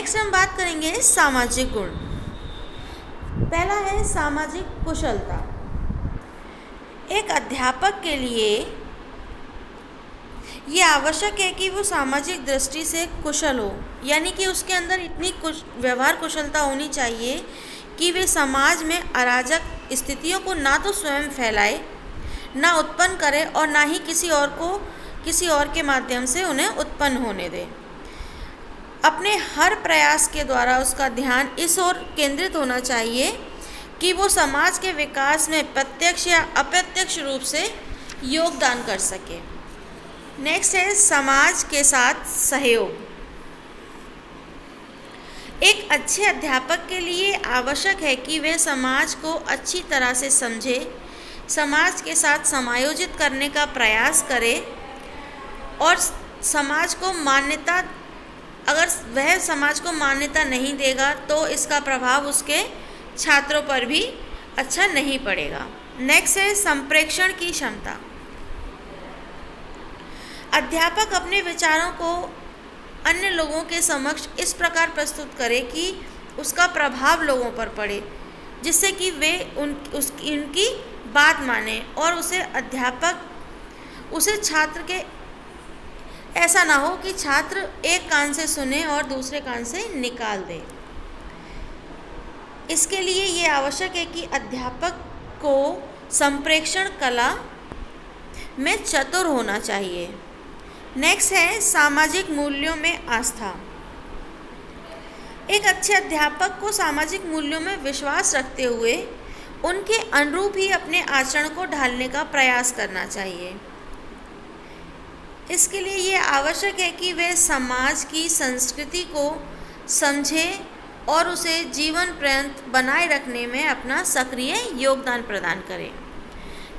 Next हम बात करेंगे सामाजिक गुण। पहला है सामाजिक कुशलता। एक अध्यापक के लिए ये आवश्यक है कि वो सामाजिक दृष्टि से कुशल हो, यानी कि उसके अंदर इतनी व्यवहार कुशलता होनी चाहिए कि वे समाज में अराजक स्थितियों को ना तो स्वयं फैलाए, ना उत्पन्न करे और ना ही किसी और के माध्यम से उन्हें उत्पन्न होने दे। अपने हर प्रयास के द्वारा उसका ध्यान इस ओर केंद्रित होना चाहिए कि वो समाज के विकास में प्रत्यक्ष या अप्रत्यक्ष रूप से योगदान कर सके। नेक्स्ट है समाज के साथ सहयोग। एक अच्छे अध्यापक के लिए आवश्यक है कि वे समाज को अच्छी तरह से समझे, समाज के साथ समायोजित करने का प्रयास करे और अगर वह समाज को मान्यता नहीं देगा तो इसका प्रभाव उसके छात्रों पर भी अच्छा नहीं पड़ेगा। नेक्स्ट है संप्रेषण की क्षमता। अध्यापक अपने विचारों को अन्य लोगों के समक्ष इस प्रकार प्रस्तुत करे कि उसका प्रभाव लोगों पर पड़े, जिससे कि वे उनकी बात माने और छात्र के ऐसा ना हो कि छात्र एक कान से सुने और दूसरे कान से निकाल दे। इसके लिए ये आवश्यक है कि अध्यापक को संप्रेषण कला में चतुर होना चाहिए। नेक्स्ट है सामाजिक मूल्यों में आस्था। एक अच्छे अध्यापक को सामाजिक मूल्यों में विश्वास रखते हुए उनके अनुरूप ही अपने आचरण को ढालने का प्रयास करना चाहिए। इसके लिए ये आवश्यक है कि वे समाज की संस्कृति को समझे और उसे जीवन पर्यंत बनाए रखने में अपना सक्रिय योगदान प्रदान करें।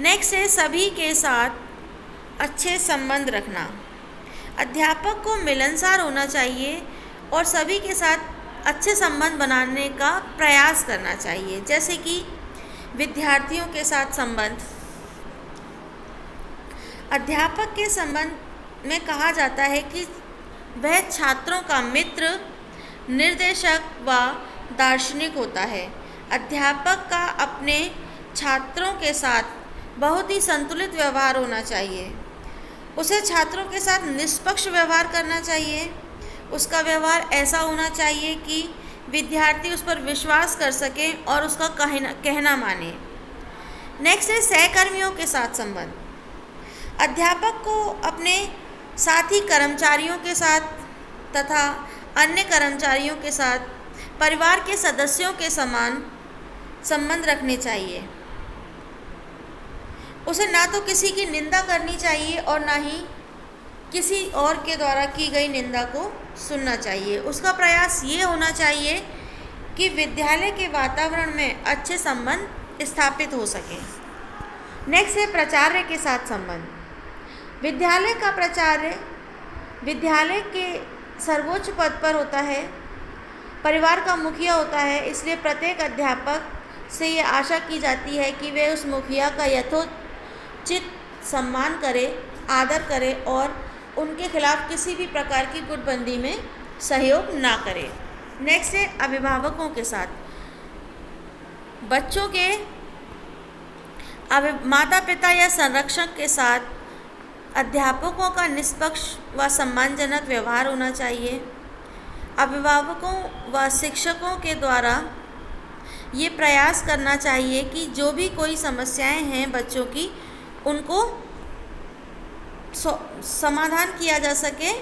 नेक्स्ट है सभी के साथ अच्छे संबंध रखना। अध्यापक को मिलनसार होना चाहिए और सभी के साथ अच्छे संबंध बनाने का प्रयास करना चाहिए, जैसे कि विद्यार्थियों के साथ संबंध। अध्यापक के संबंध में कहा जाता है कि वह छात्रों का मित्र, निर्देशक व दार्शनिक होता है। अध्यापक का अपने छात्रों के साथ बहुत ही संतुलित व्यवहार होना चाहिए। उसे छात्रों के साथ निष्पक्ष व्यवहार करना चाहिए। उसका व्यवहार ऐसा होना चाहिए कि विद्यार्थी उस पर विश्वास कर सकें और उसका कहना माने। नेक्स्ट है सहकर्मियों के साथ संबंध। अध्यापक को अपने साथी कर्मचारियों के साथ तथा अन्य कर्मचारियों के साथ परिवार के सदस्यों के समान संबंध रखने चाहिए। उसे ना तो किसी की निंदा करनी चाहिए और ना ही किसी और के द्वारा की गई निंदा को सुनना चाहिए। उसका प्रयास ये होना चाहिए कि विद्यालय के वातावरण में अच्छे संबंध स्थापित हो सकें। नेक्स्ट है प्राचार्य के साथ संबंध। विद्यालय का प्राचार्य विद्यालय के सर्वोच्च पद पर होता है, परिवार का मुखिया होता है। इसलिए प्रत्येक अध्यापक से ये आशा की जाती है कि वे उस मुखिया का यथोचित सम्मान करे, आदर करे और उनके खिलाफ किसी भी प्रकार की गुटबंदी में सहयोग ना करे। नेक्स्ट है अभिभावकों के साथ। बच्चों के माता पिता या संरक्षक के साथ अध्यापकों का निष्पक्ष व सम्मानजनक व्यवहार होना चाहिए। अभिभावकों व शिक्षकों के द्वारा ये प्रयास करना चाहिए कि जो भी कोई समस्याएं हैं बच्चों की, उनको समाधान किया जा सके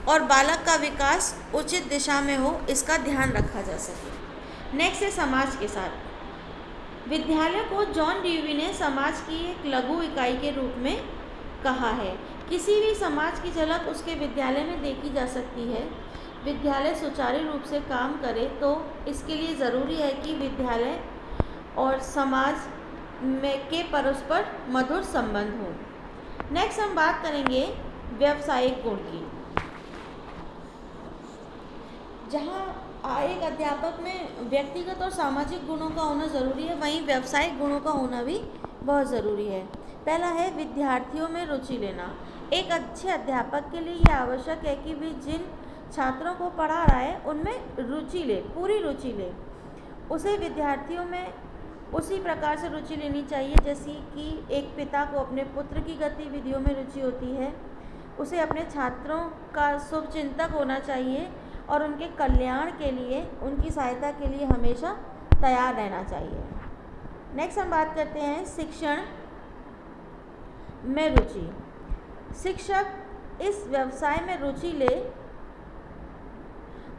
और बालक का विकास उचित दिशा में हो, इसका ध्यान रखा जा सके। नेक्स्ट है समाज के साथ। विद्यालय को जॉन डेवी ने समाज की एक लघु इकाई के रूप में कहा है। किसी भी समाज की झलक उसके विद्यालय में देखी जा सकती है। विद्यालय सुचारू रूप से काम करे तो इसके लिए ज़रूरी है कि विद्यालय और समाज के परस्पर मधुर संबंध हो। नेक्स्ट हम बात करेंगे व्यावसायिक गुण की। जहाँ एक अध्यापक में व्यक्तिगत और सामाजिक गुणों का होना ज़रूरी है, वहीं व्यावसायिक गुणों का होना भी बहुत ज़रूरी है। पहला है विद्यार्थियों में रुचि लेना। एक अच्छे अध्यापक के लिए यह आवश्यक है कि वे जिन छात्रों को पढ़ा रहा है उनमें रुचि ले, पूरी रुचि ले। उसे विद्यार्थियों में उसी प्रकार से रुचि लेनी चाहिए जैसी कि एक पिता को अपने पुत्र की गतिविधियों में रुचि होती है। उसे अपने छात्रों का शुभचिंतक होना चाहिए और उनके कल्याण के लिए, उनकी सहायता के लिए हमेशा तैयार रहना चाहिए। नेक्स्ट हम बात करते हैं शिक्षण में रुचि। शिक्षक इस व्यवसाय में रुचि ले,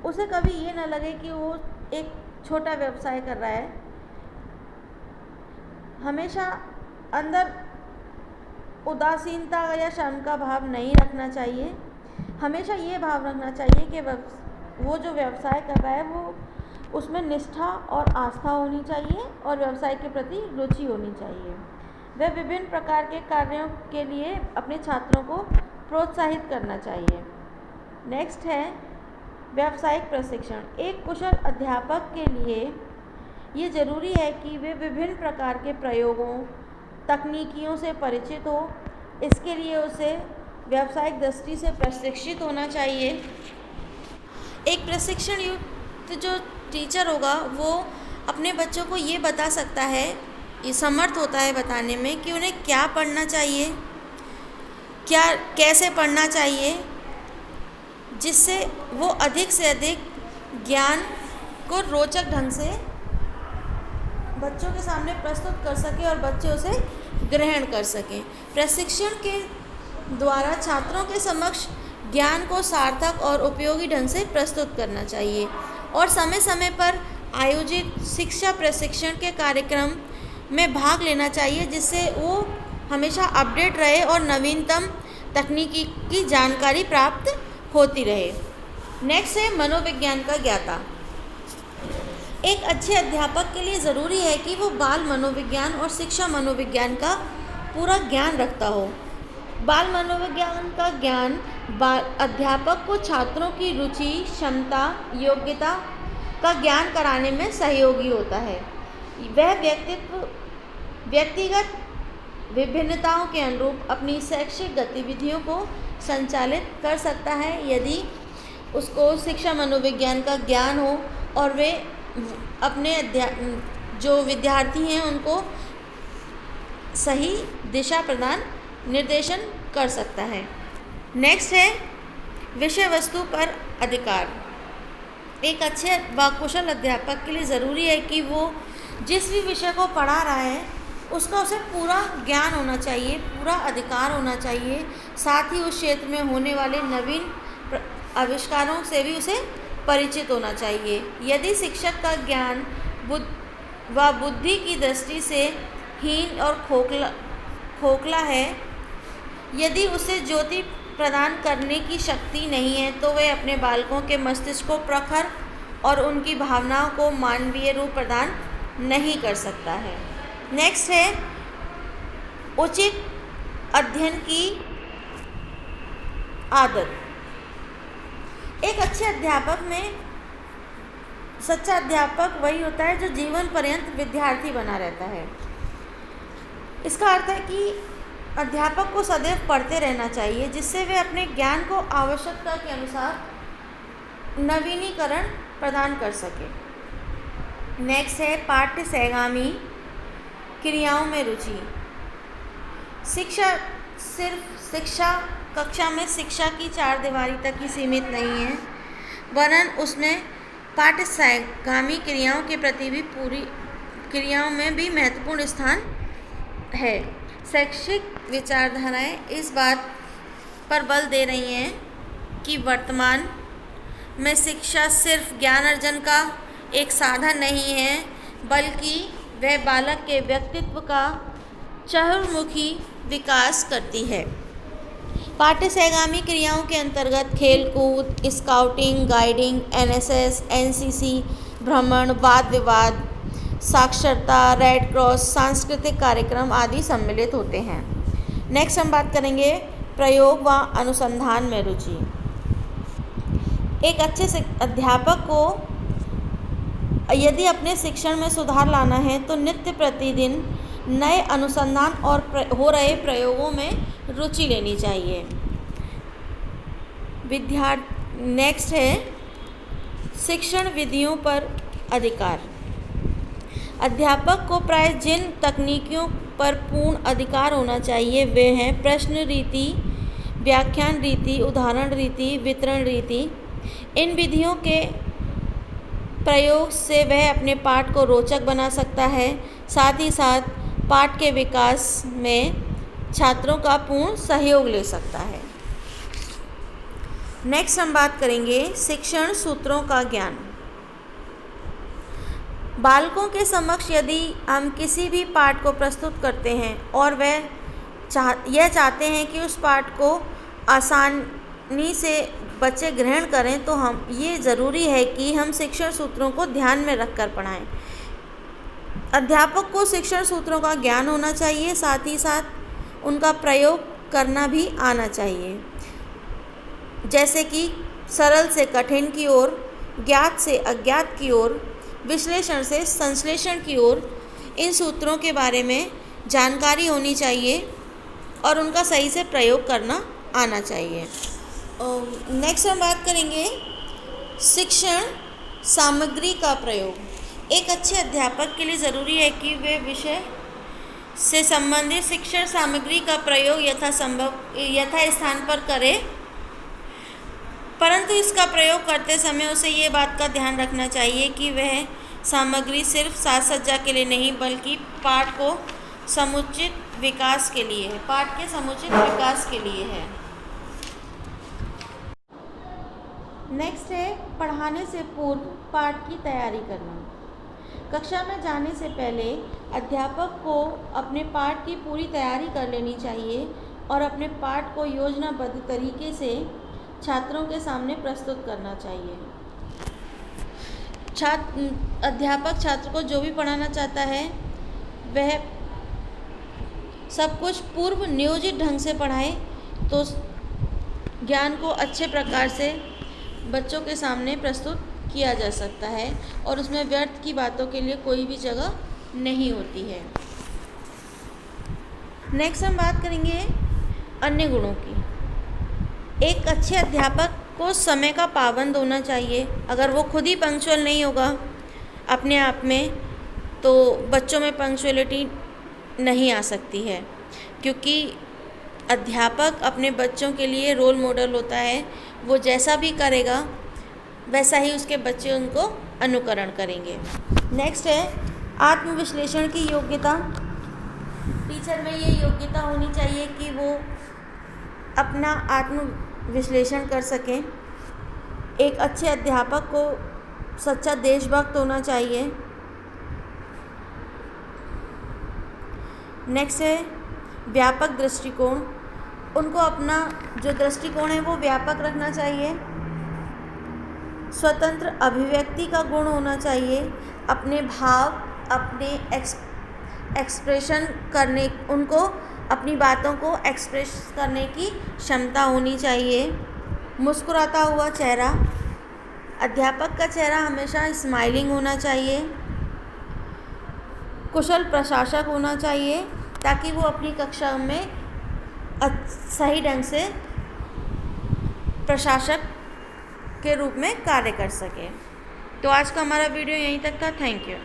उसे कभी ये ना लगे कि वो एक छोटा व्यवसाय कर रहा है। हमेशा अंदर उदासीनता या शर्म का भाव नहीं रखना चाहिए। हमेशा ये भाव रखना चाहिए कि वो जो व्यवसाय कर रहा है वो उसमें निष्ठा और आस्था होनी चाहिए और व्यवसाय के प्रति रुचि होनी चाहिए। वह विभिन्न प्रकार के कार्यों के लिए अपने छात्रों को प्रोत्साहित करना चाहिए। नेक्स्ट है व्यावसायिक प्रशिक्षण। एक कुशल अध्यापक के लिए ये ज़रूरी है कि वे विभिन्न प्रकार के प्रयोगों, तकनीकियों से परिचित हो। इसके लिए उसे व्यावसायिक दृष्टि से प्रशिक्षित होना चाहिए। एक प्रशिक्षण युक्त जो टीचर होगा वो अपने बच्चों को ये बता सकता है, ये समर्थ होता है बताने में कि उन्हें क्या पढ़ना चाहिए, क्या कैसे पढ़ना चाहिए, जिससे वो अधिक से अधिक ज्ञान को रोचक ढंग से बच्चों के सामने प्रस्तुत कर सके और बच्चे उसे ग्रहण कर सकें। प्रशिक्षण के द्वारा छात्रों के समक्ष ज्ञान को सार्थक और उपयोगी ढंग से प्रस्तुत करना चाहिए और समय समय पर आयोजित शिक्षा प्रशिक्षण के कार्यक्रम में भाग लेना चाहिए, जिससे वो हमेशा अपडेट रहे और नवीनतम तकनीकी की जानकारी प्राप्त होती रहे। नेक्स्ट है मनोविज्ञान का ज्ञाता। एक अच्छे अध्यापक के लिए ज़रूरी है कि वो बाल मनोविज्ञान और शिक्षा मनोविज्ञान का पूरा ज्ञान रखता हो। बाल मनोविज्ञान का ज्ञान अध्यापक को छात्रों की रुचि, क्षमता, योग्यता का ज्ञान कराने में सहयोगी होता है। वह व्यक्तिगत विभिन्नताओं के अनुरूप अपनी शैक्षिक गतिविधियों को संचालित कर सकता है यदि उसको शिक्षा मनोविज्ञान का ज्ञान हो और वे अपने जो विद्यार्थी हैं उनको सही दिशा प्रदान निर्देशन कर सकता है। नेक्स्ट है विषय वस्तु पर अधिकार। एक अच्छे व कुशल अध्यापक के लिए ज़रूरी है कि वो जिस भी विषय को पढ़ा रहा है उसका उसे पूरा ज्ञान होना चाहिए, पूरा अधिकार होना चाहिए। साथ ही उस क्षेत्र में होने वाले नवीन आविष्कारों से भी उसे परिचित होना चाहिए। यदि शिक्षक का ज्ञान व बुद्धि की दृष्टि से हीन और खोखला है, यदि उसे ज्योति प्रदान करने की शक्ति नहीं है, तो वह अपने बालकों के मस्तिष्क को प्रखर और उनकी भावनाओं को मानवीय रूप प्रदान नहीं कर सकता है। नेक्स्ट है उचित अध्ययन की आदत। एक अच्छे अध्यापक में सच्चा अध्यापक वही होता है जो जीवन पर्यंत विद्यार्थी बना रहता है। इसका अर्थ है कि अध्यापक को सदैव पढ़ते रहना चाहिए, जिससे वे अपने ज्ञान को आवश्यकता के अनुसार नवीनीकरण प्रदान कर सके। नेक्स्ट है पाठ्य सहगामी क्रियाओं में रुचि। शिक्षा सिर्फ कक्षा में शिक्षा की चार दीवारी तक ही सीमित नहीं है, वरन उसमें पाठ्य सहगामी क्रियाओं के प्रति भी पूरी क्रियाओं में भी महत्वपूर्ण स्थान है। शैक्षिक विचारधाराएं इस बात पर बल दे रही हैं कि वर्तमान में शिक्षा सिर्फ ज्ञान अर्जन का एक साधन नहीं है, बल्कि वह बालक के व्यक्तित्व का चहुर्मुखी विकास करती है। पाठ्य सहगामी क्रियाओं के अंतर्गत खेलकूद, स्काउटिंग, गाइडिंग, एनएसएस, एनसीसी, भ्रमण, वाद विवाद, साक्षरता, रेड क्रॉस, सांस्कृतिक कार्यक्रम आदि सम्मिलित होते हैं। नेक्स्ट हम बात करेंगे प्रयोग व अनुसंधान में रुचि। एक अच्छे अध्यापक को यदि अपने शिक्षण में सुधार लाना है तो नित्य प्रतिदिन नए अनुसंधान और हो रहे प्रयोगों में रुचि लेनी चाहिए। नेक्स्ट है शिक्षण विधियों पर अधिकार। अध्यापक को प्राय जिन तकनीकियों पर पूर्ण अधिकार होना चाहिए वे हैं प्रश्न रीति, व्याख्यान रीति, उदाहरण रीति, वितरण रीति। इन विधियों के प्रयोग से वह अपने पाठ को रोचक बना सकता है, साथ ही साथ पाठ के विकास में छात्रों का पूर्ण सहयोग ले सकता है। नेक्स्ट हम बात करेंगे शिक्षण सूत्रों का ज्ञान। बालकों के समक्ष यदि हम किसी भी पाठ को प्रस्तुत करते हैं और वह यह चाहते हैं कि उस पाठ को आसानी से बच्चे ग्रहण करें, तो हम ये ज़रूरी है कि हम शिक्षण सूत्रों को ध्यान में रखकर पढ़ाएं। अध्यापक को शिक्षण सूत्रों का ज्ञान होना चाहिए, साथ ही साथ उनका प्रयोग करना भी आना चाहिए, जैसे कि सरल से कठिन की ओर, ज्ञात से अज्ञात की ओर, विश्लेषण से संश्लेषण की ओर। इन सूत्रों के बारे में जानकारी होनी चाहिए और उनका सही से प्रयोग करना आना चाहिए। नेक्स्ट हम बात करेंगे शिक्षण सामग्री का प्रयोग। एक अच्छे अध्यापक के लिए ज़रूरी है कि वे विषय से संबंधित शिक्षण सामग्री का प्रयोग यथास्थान पर करे, परंतु इसका प्रयोग करते समय उसे ये बात का ध्यान रखना चाहिए कि वह सामग्री सिर्फ साज सज्जा के लिए नहीं बल्कि पाठ के समुचित विकास के लिए है। नेक्स्ट है पढ़ाने से पूर्व पाठ की तैयारी करना। कक्षा में जाने से पहले अध्यापक को अपने पाठ की पूरी तैयारी कर लेनी चाहिए और अपने पाठ को योजनाबद्ध तरीके से छात्रों के सामने प्रस्तुत करना चाहिए। अध्यापक छात्र को जो भी पढ़ाना चाहता है वह सब कुछ पूर्व नियोजित ढंग से पढ़ाए, तो ज्ञान को अच्छे प्रकार से बच्चों के सामने प्रस्तुत किया जा सकता है और उसमें व्यर्थ की बातों के लिए कोई भी जगह नहीं होती है। नेक्स्ट हम बात करेंगे अन्य गुणों की। एक अच्छे अध्यापक को समय का पाबंद होना चाहिए। अगर वो खुद ही पंक्चुअल नहीं होगा अपने आप में, तो बच्चों में पंक्चुअलिटी नहीं आ सकती है, क्योंकि अध्यापक अपने बच्चों के लिए रोल मॉडल होता है। वो जैसा भी करेगा वैसा ही उसके बच्चे उनको अनुकरण करेंगे। नेक्स्ट है आत्मविश्लेषण की योग्यता। टीचर में ये योग्यता होनी चाहिए कि वो अपना आत्म विश्लेषण कर सकें। एक अच्छे अध्यापक को सच्चा देशभक्त होना चाहिए। नेक्स्ट है व्यापक दृष्टिकोण। उनको अपना जो दृष्टिकोण है वो व्यापक रखना चाहिए। स्वतंत्र अभिव्यक्ति का गुण होना चाहिए। अपने भाव, अपने एक्सप्रेशन करने, उनको अपनी बातों को एक्सप्रेस करने की क्षमता होनी चाहिए। मुस्कुराता हुआ चेहरा। अध्यापक का चेहरा हमेशा स्माइलिंग होना चाहिए। कुशल प्रशासक होना चाहिए ताकि वो अपनी कक्षा में सही ढंग से प्रशासक के रूप में कार्य कर सके। तो आज का हमारा वीडियो यहीं तक था। Thank you.